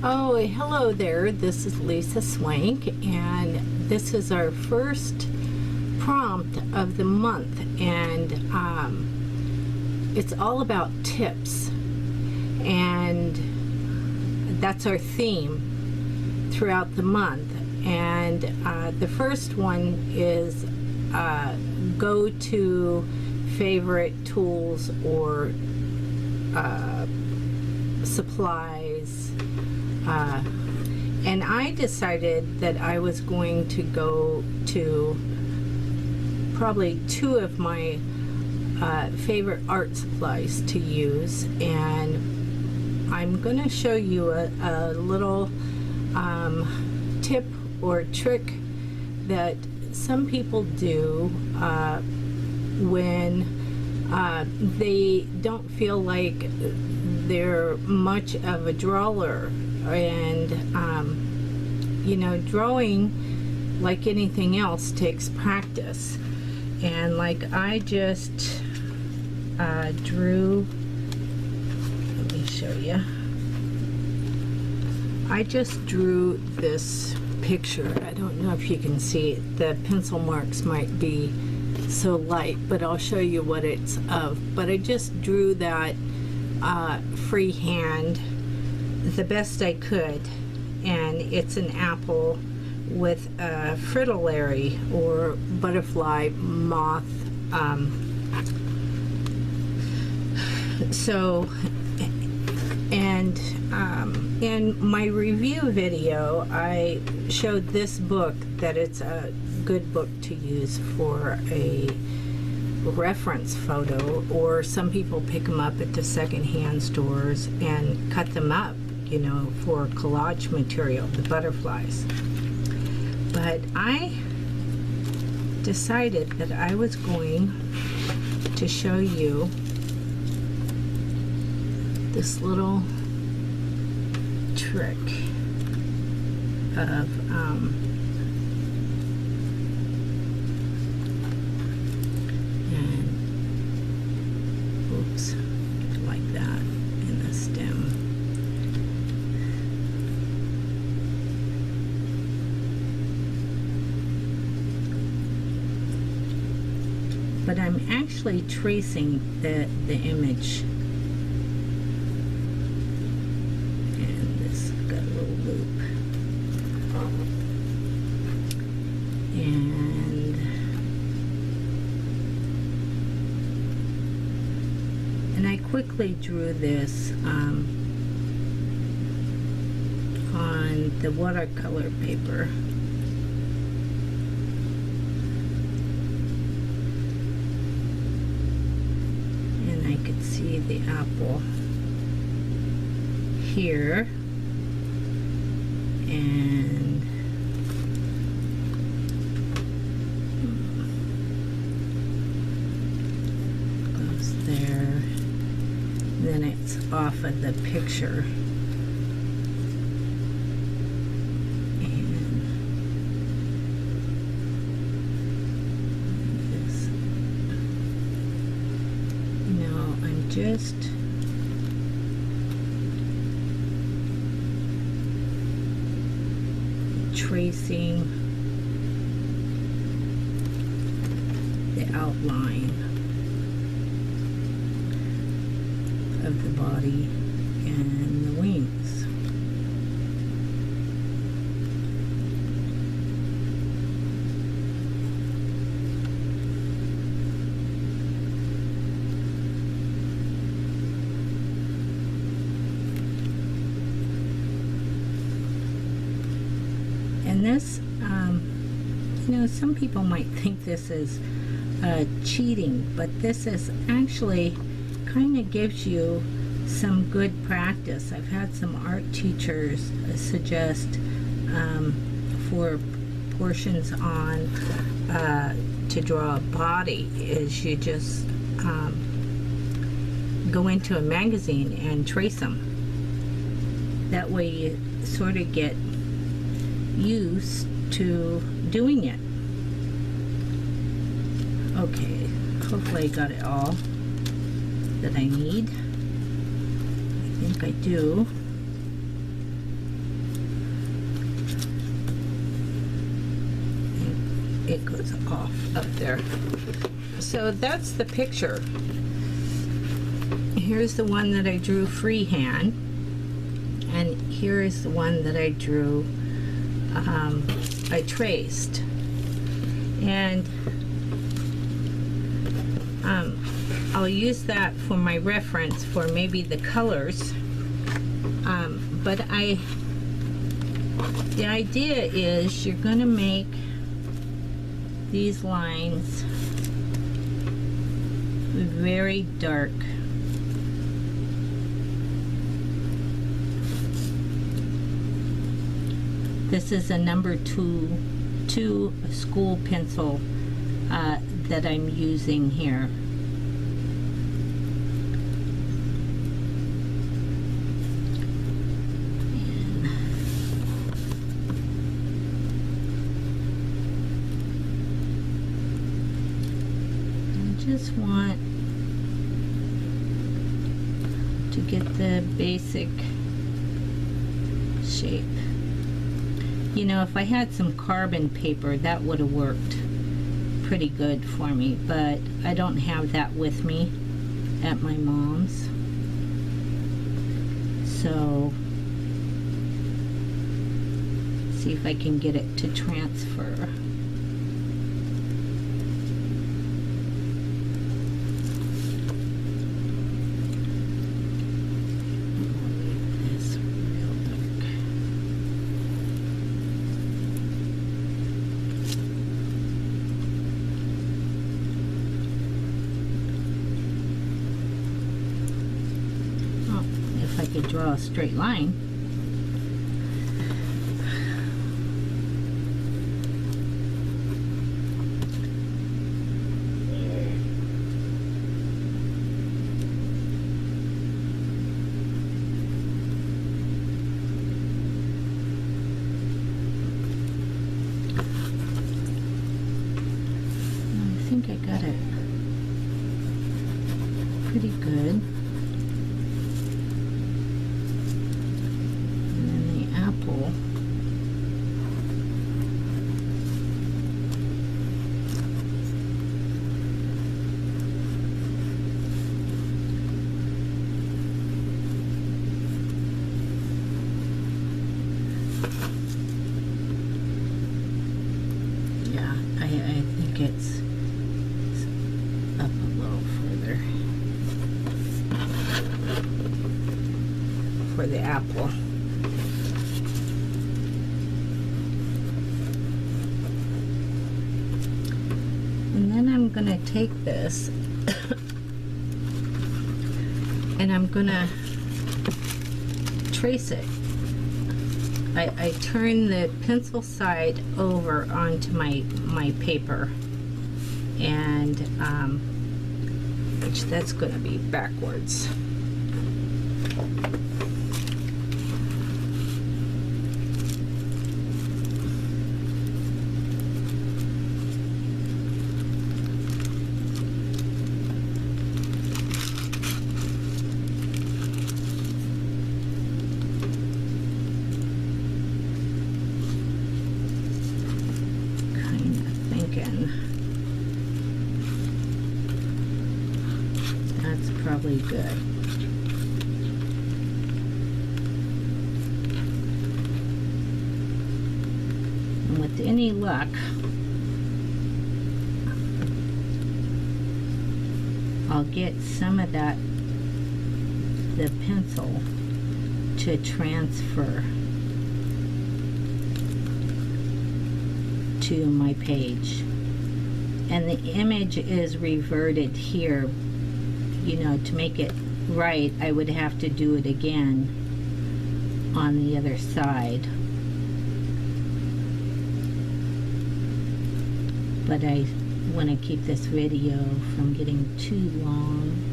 Oh, hello there. This is Lisa Swank, and this is our first prompt of the month, and it's all about tips, and that's our theme throughout the month. And the first one is go-to favorite tools or supplies. And I decided that I was going to go to probably two of my favorite art supplies to use, and I'm going to show you a little tip or trick that some people do when they don't feel like they're much of a drawer. And you know, drawing, like anything else, takes practice. And like I just drew, let me show you. I just drew this picture. I don't know if you can see it. The pencil marks might be so light, but I'll show you what it's of. But I just drew that freehand the best I could, and it's an apple with a fritillary or butterfly moth. In my review video, I showed this book, that it's a good book to use for a reference photo, or some people pick them up at the secondhand stores and cut them up, you know, for collage material, the butterflies. But I decided that I was going to show you this little trick of like that in the stem. But I'm actually tracing the image, and this got a little loop, and I quickly drew this on the watercolor paper. I could see the apple here, and goes there, then it's off of the picture, just tracing the outline of the body and the wings. And this, you know, some people might think this is cheating, but this is actually kind of gives you some good practice. I've had some art teachers suggest for portions on to draw a body is you just go into a magazine and trace them. That way you sort of get used to doing it. Okay, hopefully I got it all that I need. I think I do. goes off up there. So that's the picture. Here's the one that I drew freehand, and here is the one that I drew, I traced. And I'll use that for my reference for maybe the colors. But the idea is you're going to make these lines very dark. This is a number two school pencil that I'm using here. Just want to get the basic shape. You know, if I had some carbon paper, that would have worked pretty good for me, but I don't have that with me at my mom's. So, see if I can get it to transfer. I could draw a straight line. I think I got it pretty good. Yeah, I think it's up a little further for the apple. And then I'm going to take this and I'm going to trace it. I turn the pencil side over onto my paper, and which that's going to be backwards. That's probably good. And with any luck, I'll get some of that, the pencil, to transfer to my page. And the image is reverted here. You know, to make it right, I would have to do it again on the other side. But I want to keep this video from getting too long.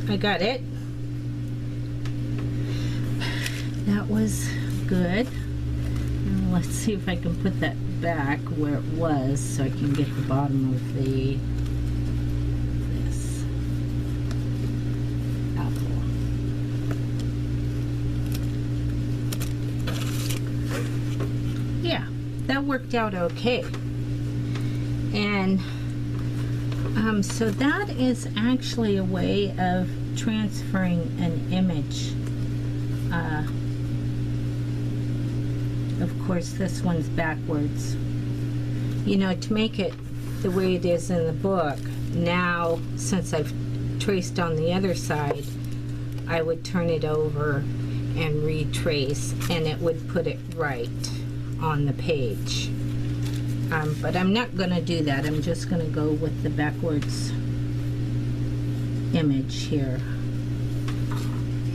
I got it. That was good. And let's see if I can put that back where it was so I can get the bottom of this apple. Yeah, that worked out okay. And so that is actually a way of transferring an image. Of course, this one's backwards. You know, to make it the way it is in the book, now, since I've traced on the other side, I would turn it over and retrace, and it would put it right on the page. But I'm not going to do that. I'm just going to go with the backwards image here.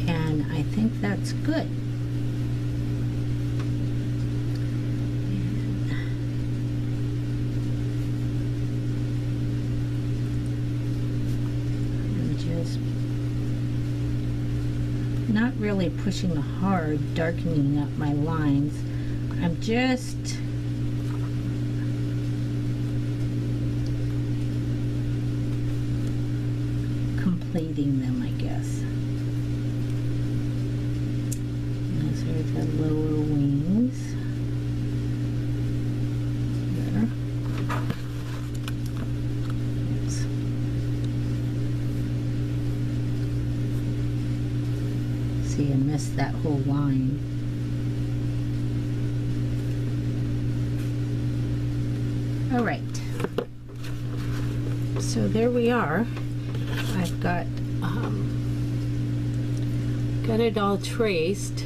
And I think that's good. I'm just not really pushing hard, darkening up my lines. I'm just completing them, I guess. Those are the lower wings. There. Oops. See, I missed that whole line. All right. So there we are. I've got it all traced.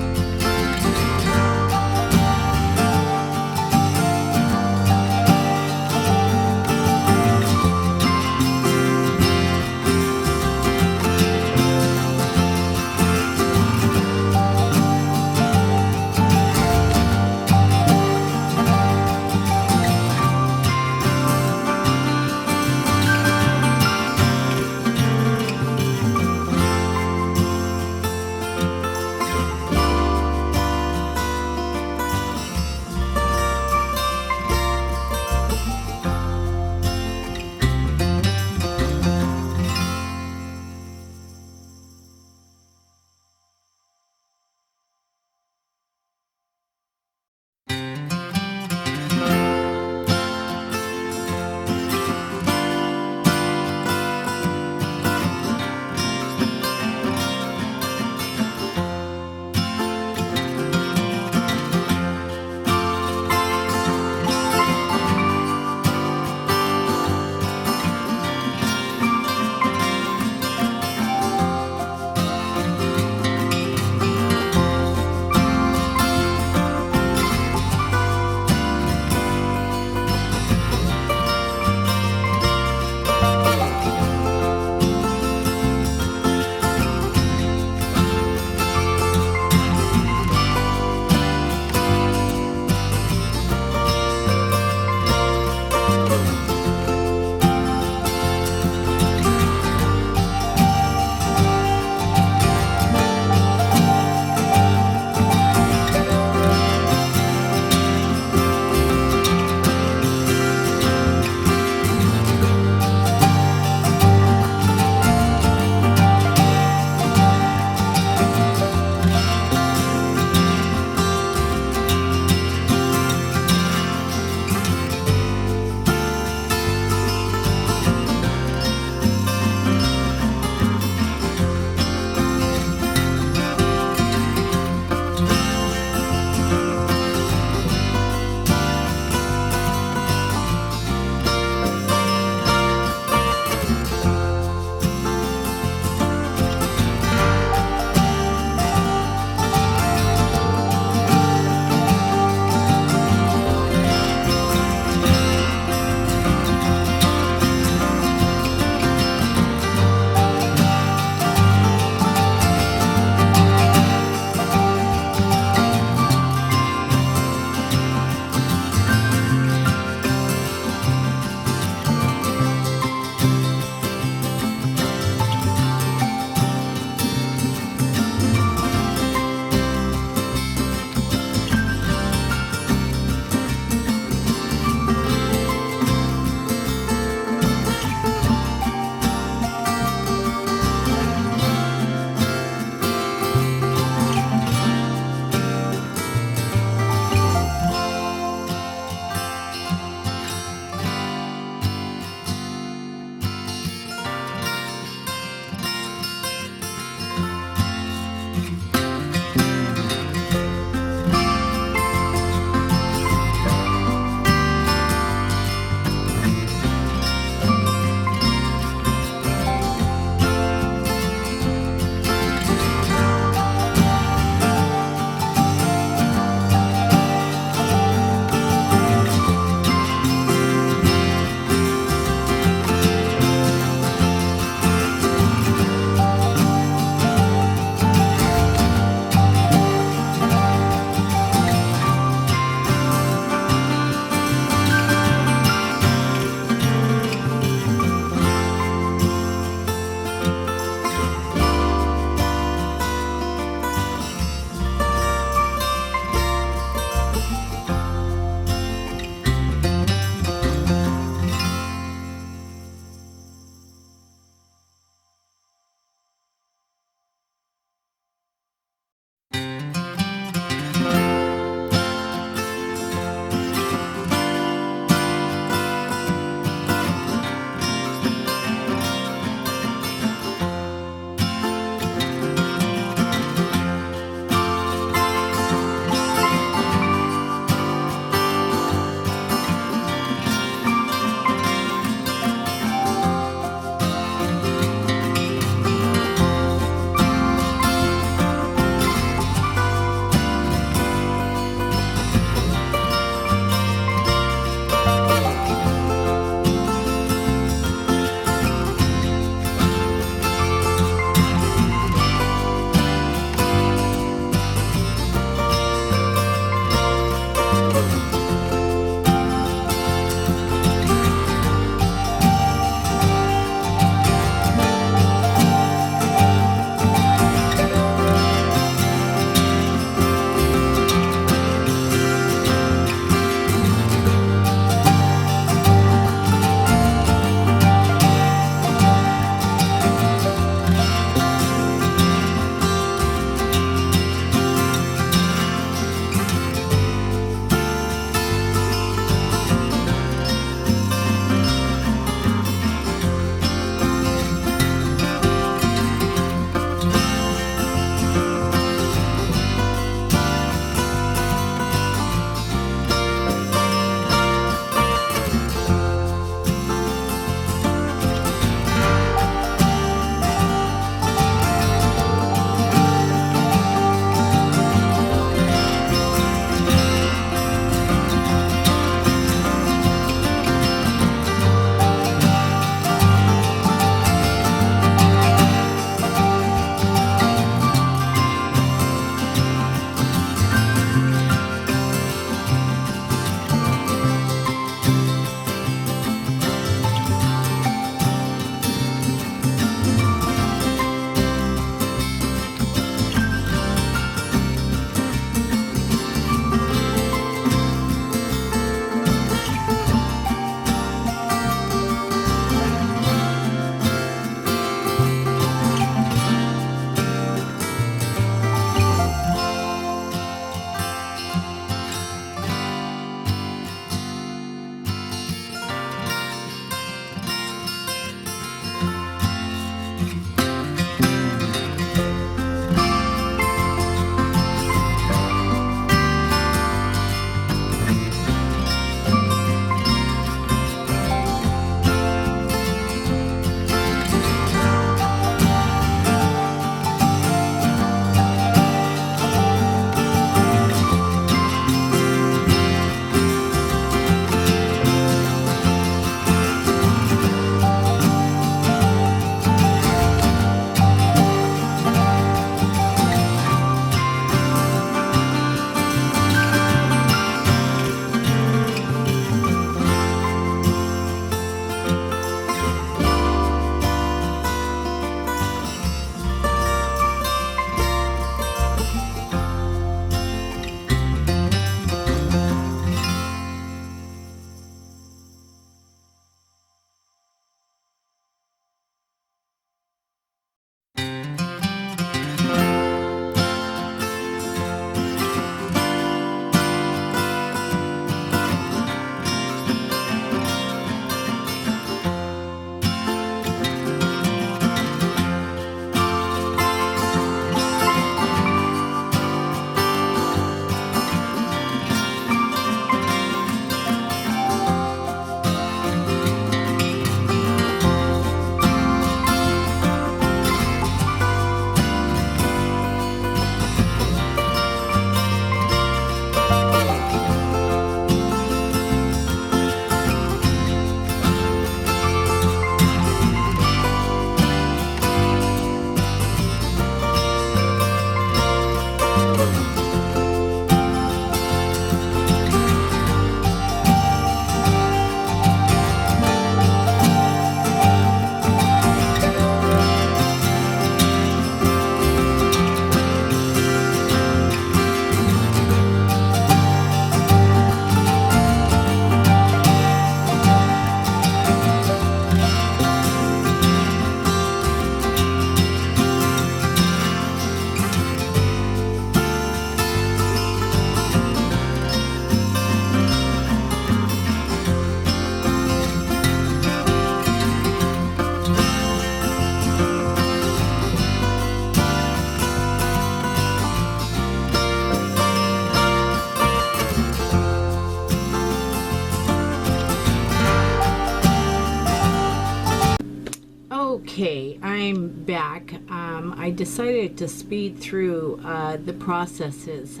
Okay, I'm back. I decided to speed through the processes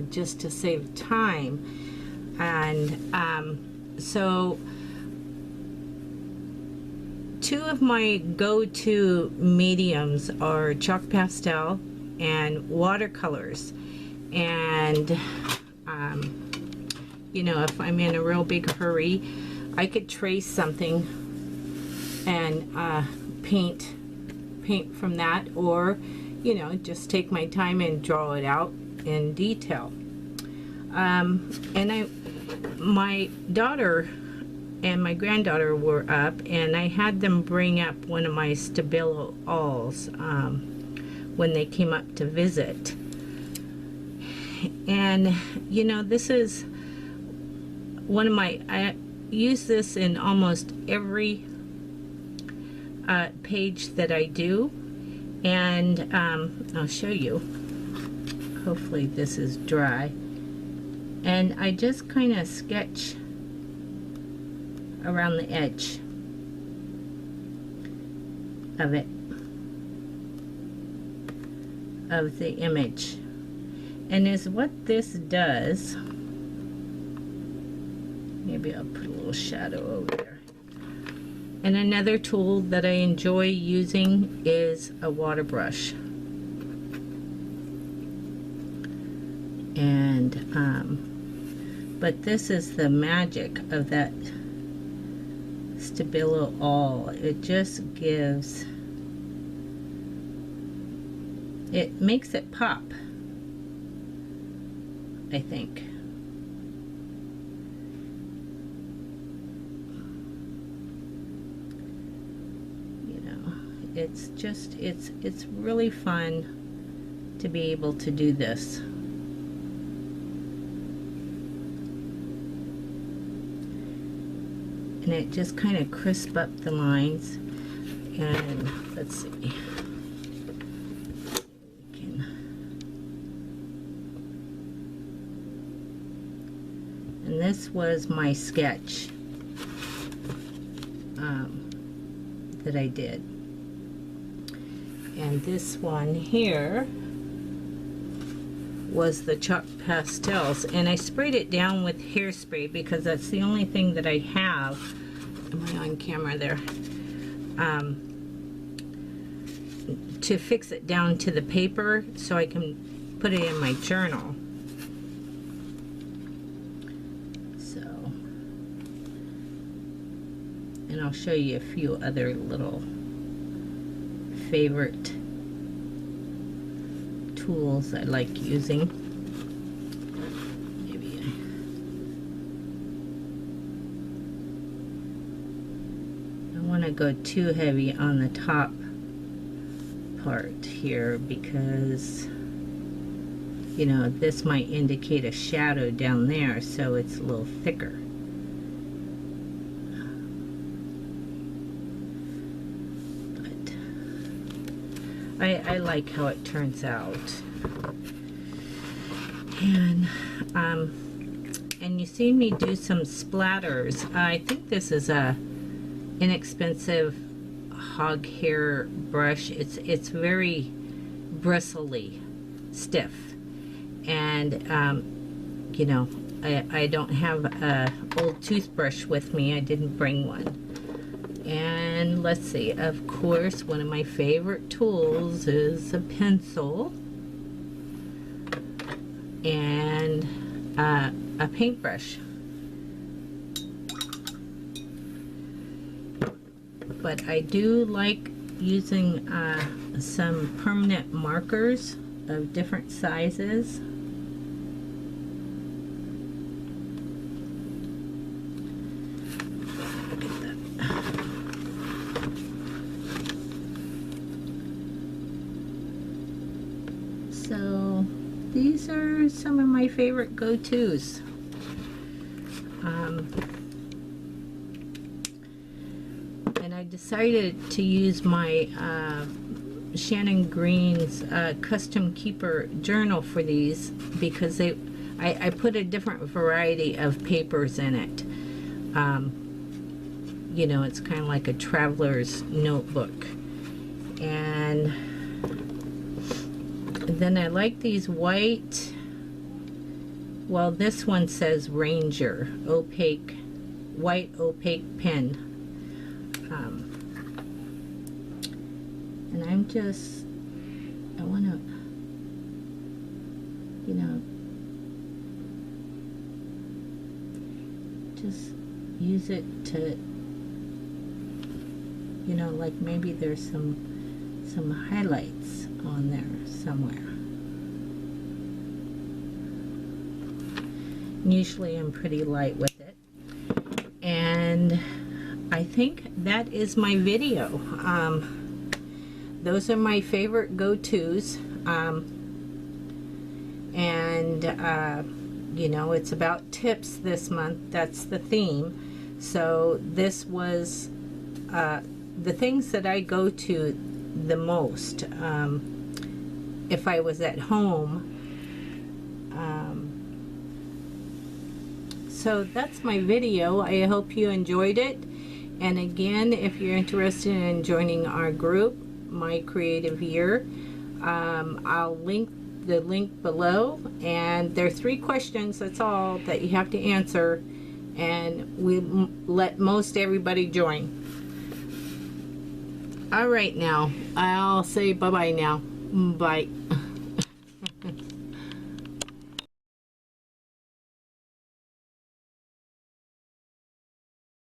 just to save time. And so two of my go-to mediums are chalk pastel and watercolors. And you know, if I'm in a real big hurry, I could trace something and paint from that, or you know, just take my time and draw it out in detail. And my daughter and my granddaughter were up, and I had them bring up one of my Stabilo alls when they came up to visit. And you know, this is one of my, I use this in almost every page that I do, and I'll show you. Hopefully this is dry. And I just kind of sketch around the edge of it, of the image. And is what this does, maybe I'll put a little shadow over there. And another tool that I enjoy using is a water brush. And but this is the magic of that Stabilo all. It just gives, it makes it pop, I think. You know, it's just, it's really fun to be able to do this. And it just kind of crisp up the lines. And let's see. And this was my sketch that I did. And this one here was the chalk pastels, and I sprayed it down with hairspray because that's the only thing that I have. Am I on camera there? To fix it down to the paper so I can put it in my journal. So, and I'll show you a few other little favorite tools I like using. Maybe I don't want to go too heavy on the top part here because, you know, this might indicate a shadow down there, so it's a little thicker. I like how it turns out. And you see me do some splatters. I think this is a inexpensive hog hair brush. It's very bristly, stiff, and you know, I don't have a old toothbrush with me. I didn't bring one. And let's see, of course, one of my favorite tools is a pencil and a paintbrush. But I do like using some permanent markers of different sizes. So these are some of my favorite go-tos. And I decided to use my Shannon Green's Custom Keeper journal for these because I put a different variety of papers in it. You know, it's kind of like a traveler's notebook. And then I like these white, well, this one says Ranger, opaque, white opaque pen. And I'm just, I want to, you know, just use it to, you know, like maybe there's some highlights on there somewhere. Usually I'm pretty light with it. And I think that is my video. Those are my favorite go-tos. You know, it's about tips this month. That's the theme. So this was the things that I go to the most if I was at home. So that's my video. I hope you enjoyed it. And again, if you're interested in joining our group, My Creative Year, I'll link the link below, and there are 3 questions, that's all, that you have to answer, and we let most everybody join. All right, now I'll say bye-bye now. Bye.